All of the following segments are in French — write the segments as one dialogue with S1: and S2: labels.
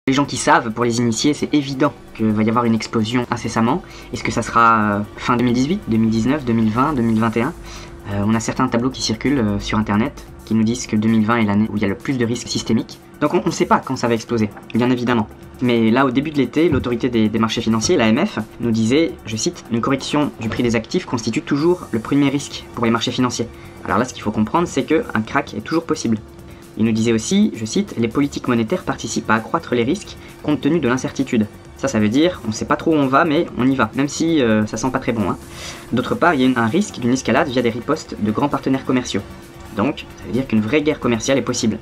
S1: Les gens qui savent, pour les initiés, c'est évident qu'il va y avoir une explosion incessamment. Est-ce que ça sera fin 2018, 2019, 2020, 2021 On a certains tableaux qui circulent sur internet qui nous disent que 2020 est l'année où il y a le plus de risques systémiques. Donc on ne sait pas quand ça va exploser, bien évidemment. Mais là, au début de l'été, l'autorité des marchés financiers, l'AMF, nous disait, je cite, « Une correction du prix des actifs constitue toujours le premier risque pour les marchés financiers. » Alors là, ce qu'il faut comprendre, c'est qu'un crack est toujours possible. Il nous disait aussi, je cite, « Les politiques monétaires participent à accroître les risques compte tenu de l'incertitude. » Ça veut dire, on ne sait pas trop où on va, mais on y va, même si ça sent pas très bon. Hein. D'autre part, il y a un risque d'une escalade via des ripostes de grands partenaires commerciaux. Donc, ça veut dire qu'une vraie guerre commerciale est possible.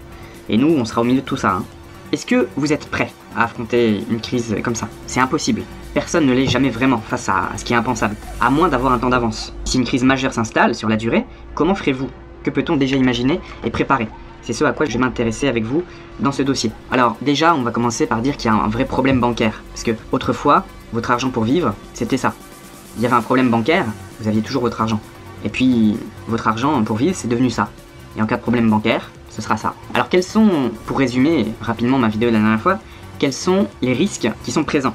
S1: Et nous, on sera au milieu de tout ça. Hein. Est-ce que vous êtes prêts à affronter une crise comme ça? C'est impossible. Personne ne l'est jamais vraiment face à ce qui est impensable, à moins d'avoir un temps d'avance. Si une crise majeure s'installe sur la durée, comment ferez-vous? Que peut-on déjà imaginer et préparer? C'est ce à quoi je vais m'intéresser avec vous dans ce dossier. Alors déjà, on va commencer par dire qu'il y a un vrai problème bancaire. Parce que autrefois, votre argent pour vivre, c'était ça. Il y avait un problème bancaire, vous aviez toujours votre argent. Et puis, votre argent pour vivre, c'est devenu ça. Et en cas de problème bancaire, ce sera ça. Alors quels sont, pour résumer rapidement ma vidéo de la dernière fois, quels sont les risques qui sont présents?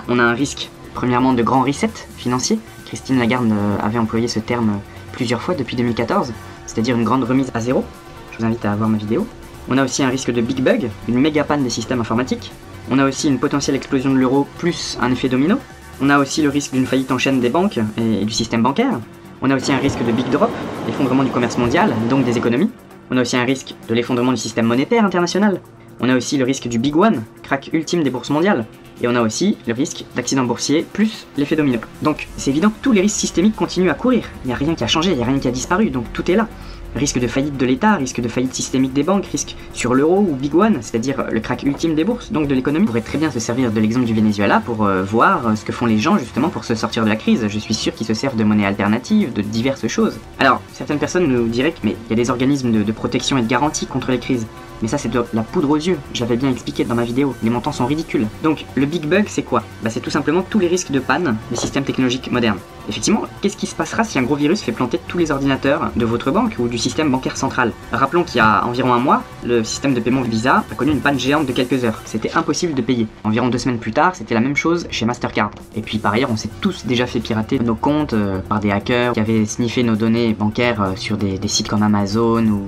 S1: On a un risque, premièrement, de grand reset financier. Christine Lagarde avait employé ce terme plusieurs fois depuis 2014, c'est-à-dire une grande remise à zéro. Je vous invite à voir ma vidéo. On a aussi un risque de big bug, une méga panne des systèmes informatiques. On a aussi une potentielle explosion de l'euro plus un effet domino. On a aussi le risque d'une faillite en chaîne des banques et du système bancaire. On a aussi un risque de big drop, l'effondrement du commerce mondial, donc des économies. On a aussi un risque de l'effondrement du système monétaire international. On a aussi le risque du big one, crack ultime des bourses mondiales. Et on a aussi le risque d'accident boursier plus l'effet domino. Donc c'est évident que tous les risques systémiques continuent à courir. Il n'y a rien qui a changé, il n'y a rien qui a disparu, donc tout est là. Risque de faillite de l'État, risque de faillite systémique des banques, risque sur l'euro ou Big One, c'est-à-dire le crack ultime des bourses, donc de l'économie. On pourrait très bien se servir de l'exemple du Venezuela pour voir ce que font les gens justement pour se sortir de la crise. Je suis sûr qu'ils se servent de monnaie alternative, de diverses choses. Alors, certaines personnes nous diraient que mais il y a des organismes de protection et de garantie contre les crises. Mais ça c'est de la poudre aux yeux, je l'avais bien expliqué dans ma vidéo, les montants sont ridicules. Donc le big bug c'est quoi? C'est tout simplement tous les risques de panne des systèmes technologiques modernes. Effectivement, qu'est-ce qui se passera si un gros virus fait planter tous les ordinateurs de votre banque ou du système bancaire central? Rappelons qu'il y a environ un mois, le système de paiement Visa a connu une panne géante de quelques heures. C'était impossible de payer. Environ 2 semaines plus tard, c'était la même chose chez Mastercard. Et puis par ailleurs, on s'est tous déjà fait pirater nos comptes par des hackers qui avaient sniffé nos données bancaires sur des sites comme Amazon ou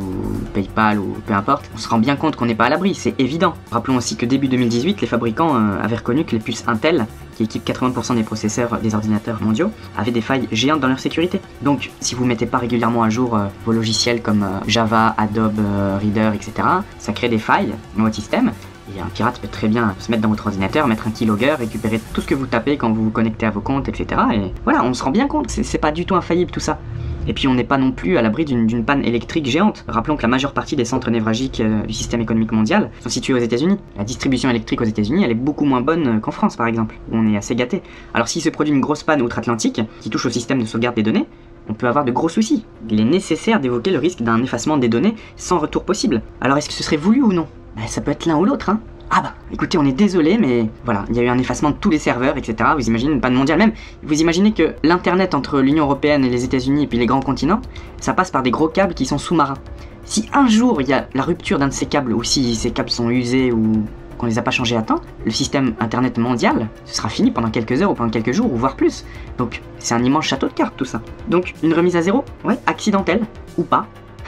S1: PayPal ou peu importe. On se rend bien compte qu'on n'est pas à l'abri, c'est évident. Rappelons aussi que début 2018, les fabricants avaient reconnu que les puces Intel, qui équipent 80% des processeurs des ordinateurs mondiaux, avaient des failles géantes dans leur sécurité. Donc si vous mettez pas régulièrement à jour vos logiciels comme Java, Adobe Reader, etc., ça crée des failles dans votre système. Et un pirate peut très bien se mettre dans votre ordinateur, mettre un keylogger, récupérer tout ce que vous tapez quand vous vous connectez à vos comptes, etc. Et voilà, on se rend bien compte, c'est pas du tout infaillible tout ça. Et puis on n'est pas non plus à l'abri d'une panne électrique géante. Rappelons que la majeure partie des centres névralgiques du système économique mondial sont situés aux États-Unis. La distribution électrique aux États-Unis, elle est beaucoup moins bonne qu'en France par exemple, où on est assez gâté. Alors s'il se produit une grosse panne outre-Atlantique, qui touche au système de sauvegarde des données, on peut avoir de gros soucis. Il est nécessaire d'évoquer le risque d'un effacement des données sans retour possible. Alors est-ce que ce serait voulu ou non? Ça peut être l'un ou l'autre, hein. Ah bah, écoutez, on est désolé, mais voilà, il y a eu un effacement de tous les serveurs, etc. Vous imaginez une panne mondiale même. Vous imaginez que l'internet entre l'Union Européenne et les États-Unis et puis les grands continents, ça passe par des gros câbles qui sont sous-marins. Si un jour il y a la rupture d'un de ces câbles, ou si ces câbles sont usés ou qu'on les a pas changés à temps, le système internet mondial, ce sera fini pendant quelques heures ou pendant quelques jours, ou voire plus. Donc c'est un immense château de cartes tout ça. Donc une remise à zéro, ouais, accidentelle, ou pas.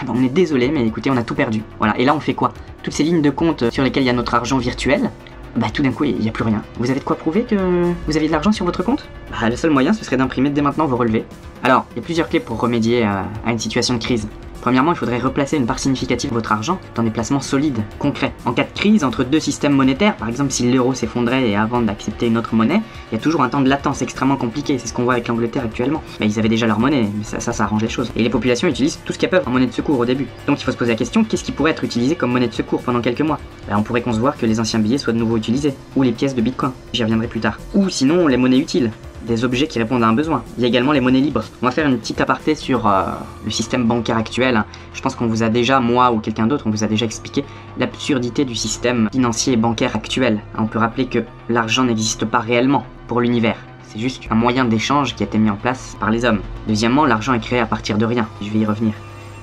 S1: On est désolé, mais écoutez, on a tout perdu. Voilà, et là on fait quoi? Toutes ces lignes de compte sur lesquelles il y a notre argent virtuel, tout d'un coup il n'y a plus rien. Vous avez de quoi prouver que vous avez de l'argent sur votre compte? Le seul moyen ce serait d'imprimer dès maintenant vos relevés. Alors, il y a plusieurs clés pour remédier à une situation de crise. Premièrement, il faudrait replacer une part significative de votre argent dans des placements solides, concrets. En cas de crise entre deux systèmes monétaires, par exemple si l'euro s'effondrait et avant d'accepter une autre monnaie, il y a toujours un temps de latence extrêmement compliqué, c'est ce qu'on voit avec l'Angleterre actuellement. Ils avaient déjà leur monnaie, mais ça arrange les choses. Et les populations utilisent tout ce qu'elles peuvent en monnaie de secours au début. Donc il faut se poser la question, qu'est-ce qui pourrait être utilisé comme monnaie de secours pendant quelques mois? On pourrait concevoir que les anciens billets soient de nouveau utilisés, ou les pièces de Bitcoin, j'y reviendrai plus tard. Ou sinon les monnaies utiles. Des objets qui répondent à un besoin. Il y a également les monnaies libres. On va faire une petite aparté sur le système bancaire actuel. Je pense qu'on vous a déjà, moi ou quelqu'un d'autre, on vous a déjà expliqué l'absurdité du système financier et bancaire actuel. On peut rappeler que l'argent n'existe pas réellement pour l'univers. C'est juste un moyen d'échange qui a été mis en place par les hommes. Deuxièmement, l'argent est créé à partir de rien. Je vais y revenir.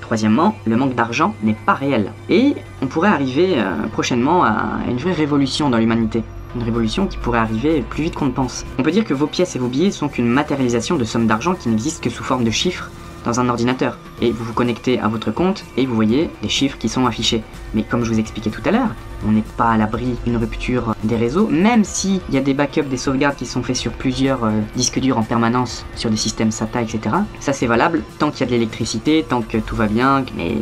S1: Troisièmement, le manque d'argent n'est pas réel. Et on pourrait arriver prochainement à une vraie révolution dans l'humanité. une révolution qui pourrait arriver plus vite qu'on ne pense. On peut dire que vos pièces et vos billets sont qu'une matérialisation de sommes d'argent qui n'existent que sous forme de chiffres dans un ordinateur. Et vous vous connectez à votre compte et vous voyez des chiffres qui sont affichés. Mais comme je vous expliquais tout à l'heure, on n'est pas à l'abri d'une rupture des réseaux, même s'il y a des backups, des sauvegardes qui sont faits sur plusieurs disques durs en permanence, sur des systèmes SATA, etc. Ça c'est valable tant qu'il y a de l'électricité, tant que tout va bien, mais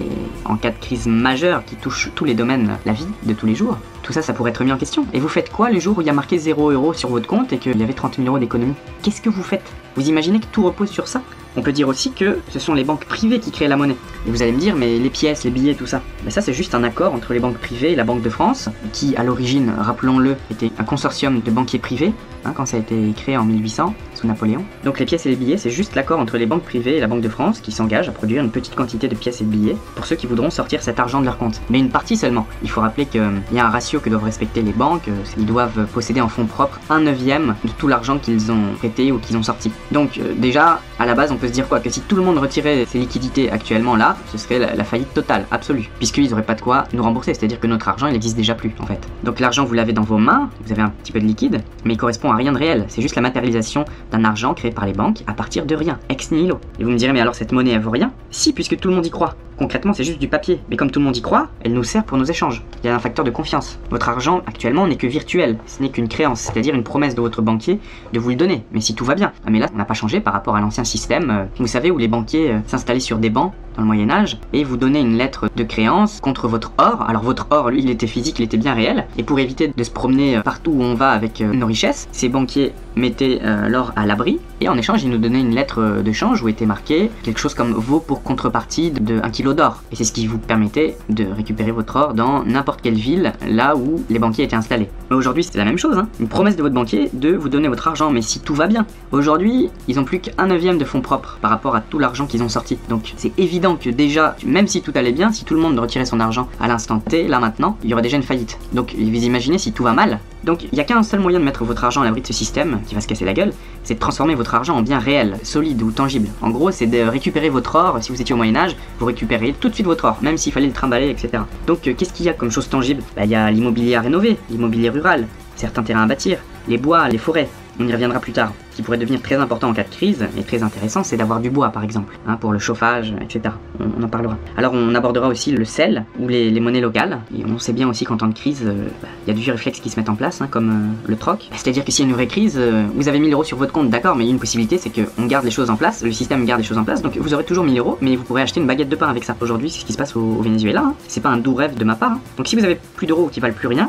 S1: en cas de crise majeure qui touche tous les domaines, la vie de tous les jours, tout ça, ça pourrait être mis en question. Et vous faites quoi le jour où il y a marqué 0 € sur votre compte et qu'il y avait 30 000 € d'économie? Qu'est-ce que vous faites? Vous imaginez que tout repose sur ça? On peut dire aussi que ce sont les banques privées qui créent la monnaie. Et vous allez me dire, mais les pièces, les billets, tout ça. Mais ça, c'est juste un accord entre les banques privées et la Banque de France, qui, à l'origine, rappelons-le, était un consortium de banquiers privés, quand ça a été créé en 1800, sous Napoléon. Donc les pièces et les billets, c'est juste l'accord entre les banques privées et la Banque de France qui s'engagent à produire une petite quantité de pièces et de billets pour ceux qui voudront sortir cet argent de leur compte. Mais une partie seulement. Il faut rappeler qu'il y a un ratio que doivent respecter les banques. Ils doivent posséder en fonds propres 1/9 de tout l'argent qu'ils ont prêté ou qu'ils ont sorti. Donc déjà, à la base, on peut se dire quoi? Que si tout le monde retirait ses liquidités actuellement là, ce serait la faillite totale, absolue. Puisqu'ils n'auraient pas de quoi nous rembourser, c'est-à-dire que notre argent, il n'existe déjà plus, en fait. Donc l'argent, vous l'avez dans vos mains, vous avez un petit peu de liquide, mais il correspond à rien de réel. C'est juste la matérialisation d'un argent créé par les banques à partir de rien, ex nihilo. Et vous me direz, mais alors cette monnaie, elle vaut rien? Si, puisque tout le monde y croit. Concrètement, c'est juste du papier. Mais comme tout le monde y croit, elle nous sert pour nos échanges. Il y a un facteur de confiance. Votre argent, actuellement, n'est que virtuel. Ce n'est qu'une créance, c'est-à-dire une promesse de votre banquier de vous le donner. Mais si tout va bien. Ah, mais là, on n'a pas changé par rapport à l'ancien système, vous savez, où les banquiers s'installaient sur des bancs dans le Moyen-Âge et vous donnaient une lettre de créance contre votre or. Alors votre or, lui, il était physique, il était bien réel. Et pour éviter de se promener partout où on va avec nos richesses, ces banquiers mettaient l'or à l'abri. Et en échange, ils nous donnaient une lettre de change où était marqué quelque chose comme vaut pour contrepartie de 1 kilo d'or. Et c'est ce qui vous permettait de récupérer votre or dans n'importe quelle ville, là où les banquiers étaient installés. Mais aujourd'hui, c'est la même chose, Une promesse de votre banquier de vous donner votre argent, mais si tout va bien. Aujourd'hui, ils n'ont plus qu'1/9 de fonds propres par rapport à tout l'argent qu'ils ont sorti. Donc c'est évident que déjà, même si tout allait bien, si tout le monde retirait son argent à l'instant T, là maintenant, il y aurait déjà une faillite. Donc vous imaginez si tout va mal. Donc il n'y a qu'un seul moyen de mettre votre argent à l'abri de ce système, qui va se casser la gueule, c'est de transformer votre argent en bien réel, solide ou tangible. En gros, c'est de récupérer votre or. Si vous étiez au Moyen-Âge, vous récupérez tout de suite votre or, même s'il fallait le trimballer, etc. Donc qu'est-ce qu'il y a comme chose tangible? Il y a l'immobilier à rénover, l'immobilier rural, certains terrains à bâtir, les bois, les forêts. On y reviendra plus tard. Ce qui pourrait devenir très important en cas de crise, et très intéressant, c'est d'avoir du bois par exemple, pour le chauffage, etc. On en parlera. Alors on abordera aussi le sel, ou les monnaies locales, et on sait bien aussi qu'en temps de crise, il y a du vieux réflexes qui se mettent en place, comme le troc. C'est-à-dire que s'il y a une vraie crise, vous avez 1000 € sur votre compte, d'accord, mais il y a une possibilité, c'est qu'on garde les choses en place, le système garde les choses en place, donc vous aurez toujours 1000 €, mais vous pourrez acheter une baguette de pain avec ça. Aujourd'hui, c'est ce qui se passe au Venezuela, c'est pas un doux rêve de ma part. Donc si vous avez plus d'euros qui valent plus rien,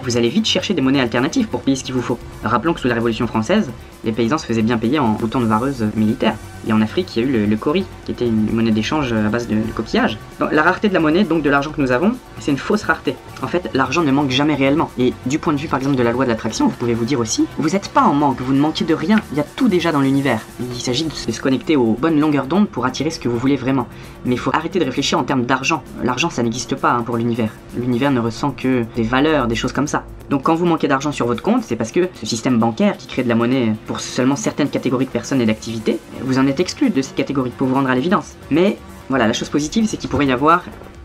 S1: vous allez vite chercher des monnaies alternatives pour payer ce qu'il vous faut. Rappelons que sous la Révolution française, les paysans se faisaient bien payer en boutons de vareuse militaire. Et en Afrique, il y a eu le cori, qui était une monnaie d'échange à base de coquillage. Donc, la rareté de la monnaie, donc de l'argent que nous avons, c'est une fausse rareté. En fait, l'argent ne manque jamais réellement. Et du point de vue, par exemple, de la loi de l'attraction, vous pouvez vous dire aussi, vous n'êtes pas en manque, vous ne manquez de rien. Il y a tout déjà dans l'univers. Il s'agit de se connecter aux bonnes longueurs d'onde pour attirer ce que vous voulez vraiment. Mais il faut arrêter de réfléchir en termes d'argent. L'argent, ça n'existe pas pour l'univers. L'univers ne ressent que des valeurs, des choses comme ça. Donc quand vous manquez d'argent sur votre compte, c'est parce que ce système bancaire qui crée de la monnaie pour seulement certaines catégories de personnes et d'activités, vous en êtes exclu de cette catégorie pour vous rendre à l'évidence. Mais voilà, la chose positive, c'est qu'il pourrait y avoir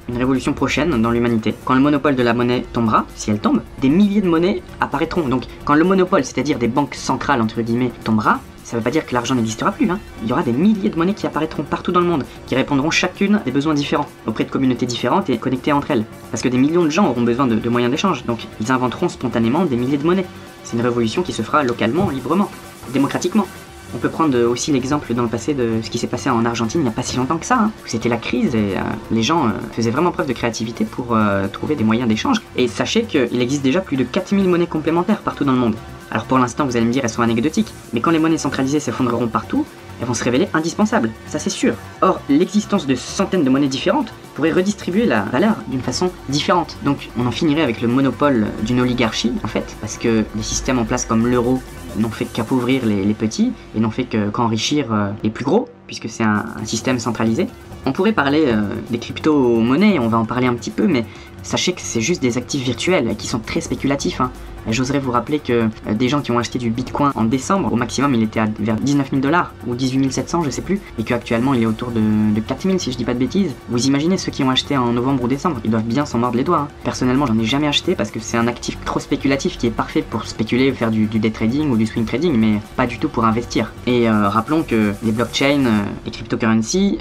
S1: une révolution prochaine dans l'humanité. Quand le monopole de la monnaie tombera, si elle tombe, des milliers de monnaies apparaîtront. Donc quand le monopole, c'est-à-dire des banques centrales entre guillemets, tombera, ça veut pas dire que l'argent n'existera plus, Il y aura des milliers de monnaies qui apparaîtront partout dans le monde, qui répondront chacune à des besoins différents, auprès de communautés différentes et connectées entre elles. Parce que des millions de gens auront besoin de moyens d'échange, donc ils inventeront spontanément des milliers de monnaies. C'est une révolution qui se fera localement, librement, démocratiquement. On peut prendre aussi l'exemple dans le passé de ce qui s'est passé en Argentine il n'y a pas si longtemps que ça. C'était la crise et les gens faisaient vraiment preuve de créativité pour trouver des moyens d'échange. Et sachez qu'il existe déjà plus de 4000 monnaies complémentaires partout dans le monde. Alors pour l'instant, vous allez me dire, elles sont anecdotiques, mais quand les monnaies centralisées s'effondreront partout, elles vont se révéler indispensables, ça c'est sûr. Or, l'existence de centaines de monnaies différentes pourrait redistribuer la valeur d'une façon différente. Donc on en finirait avec le monopole d'une oligarchie, en fait, parce que des systèmes en place comme l'euro n'ont fait qu'appauvrir les petits et n'ont fait qu'enrichir les plus gros, puisque c'est un système centralisé. On pourrait parler des crypto-monnaies, on va en parler un petit peu, mais sachez que c'est juste des actifs virtuels qui sont très spéculatifs, hein. J'oserais vous rappeler que des gens qui ont acheté du Bitcoin en décembre, au maximum il était vers 19 000 $ ou 18 700, je sais plus, et qu'actuellement il est autour de 4 000 si je dis pas de bêtises. Vous imaginez ceux qui ont acheté en novembre ou décembre, ils doivent bien s'en mordre les doigts, hein. Personnellement j'en ai jamais acheté parce que c'est un actif trop spéculatif qui est parfait pour spéculer, faire du day trading ou du swing trading, mais pas du tout pour investir. Et rappelons que les blockchains, les cryptocurrencies,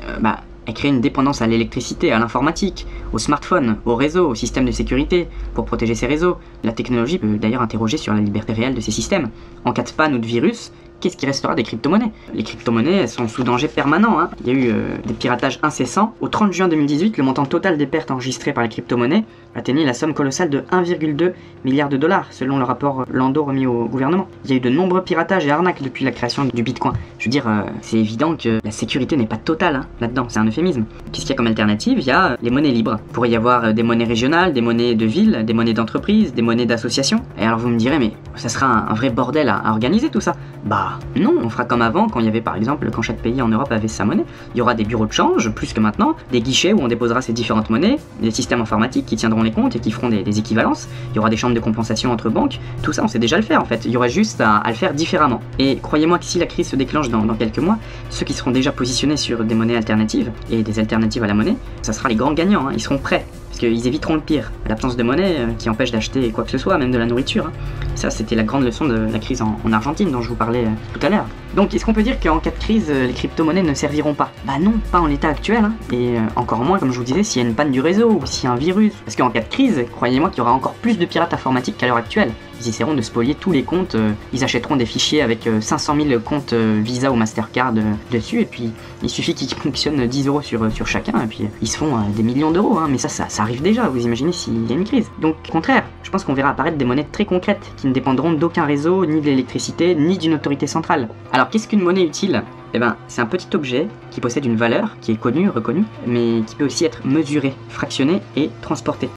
S1: elle crée une dépendance à l'électricité, à l'informatique, au smartphone, au réseau, au système de sécurité, pour protéger ces réseaux. La technologie peut d'ailleurs interroger sur la liberté réelle de ces systèmes. En cas de panne ou de virus, qu'est-ce qui restera des crypto-monnaies? Les crypto-monnaies, elles sont sous danger permanent, hein. Il y a eu des piratages incessants. Au 30 juin 2018, le montant total des pertes enregistrées par les crypto-monnaies atteignait la somme colossale de 1,2 milliard de $, selon le rapport Lando remis au gouvernement. Il y a eu de nombreux piratages et arnaques depuis la création du Bitcoin. Je veux dire, c'est évident que la sécurité n'est pas totale, hein, là-dedans, c'est un euphémisme. Qu'est-ce qu'il y a comme alternative? Il y a les monnaies libres. Il pourrait y avoir des monnaies régionales, des monnaies de ville, des monnaies d'entreprise, des monnaies d'association. Et alors vous me direz, mais ça sera un vrai bordel à organiser tout ça. Bah non, on fera comme avant quand il y avait par exemple, quand chaque pays en Europe avait sa monnaie. Il y aura des bureaux de change, plus que maintenant, des guichets où on déposera ces différentes monnaies, des systèmes informatiques qui tiendront les comptes et qui feront des équivalences. Il y aura des chambres de compensation entre banques. Tout ça on sait déjà le faire en fait. Il y aura juste à le faire différemment. Et croyez-moi que si la crise se déclenche dans quelques mois, ceux qui seront déjà positionnés sur des monnaies alternatives et des alternatives à la monnaie, ça sera les grands gagnants, hein. Ils seront prêts. Parce qu'ils éviteront le pire, l'absence de monnaie qui empêche d'acheter quoi que ce soit, même de la nourriture, hein. Ça, c'était la grande leçon de la crise en Argentine dont je vous parlais tout à l'heure. Donc, est-ce qu'on peut dire qu'en cas de crise, les crypto-monnaies ne serviront pas? Bah non, pas en l'état actuel, hein. Et encore moins, comme je vous disais, s'il y a une panne du réseau ou s'il y a un virus. Parce qu'en cas de crise, croyez-moi qu'il y aura encore plus de pirates informatiques qu'à l'heure actuelle. Ils essaieront de spolier tous les comptes, ils achèteront des fichiers avec 500 000 comptes Visa ou Mastercard dessus, et puis il suffit qu'ils fonctionnent 10 € sur chacun, et puis ils se font des millions d'euros, hein. Mais ça arrive déjà, vous imaginez s'il y a une crise. Donc au contraire, je pense qu'on verra apparaître des monnaies très concrètes, qui ne dépendront d'aucun réseau, ni de l'électricité, ni d'une autorité centrale. Alors qu'est-ce qu'une monnaie utile? Eh ben, c'est un petit objet qui possède une valeur, qui est connue, reconnue, mais qui peut aussi être mesuré, fractionné et transporté.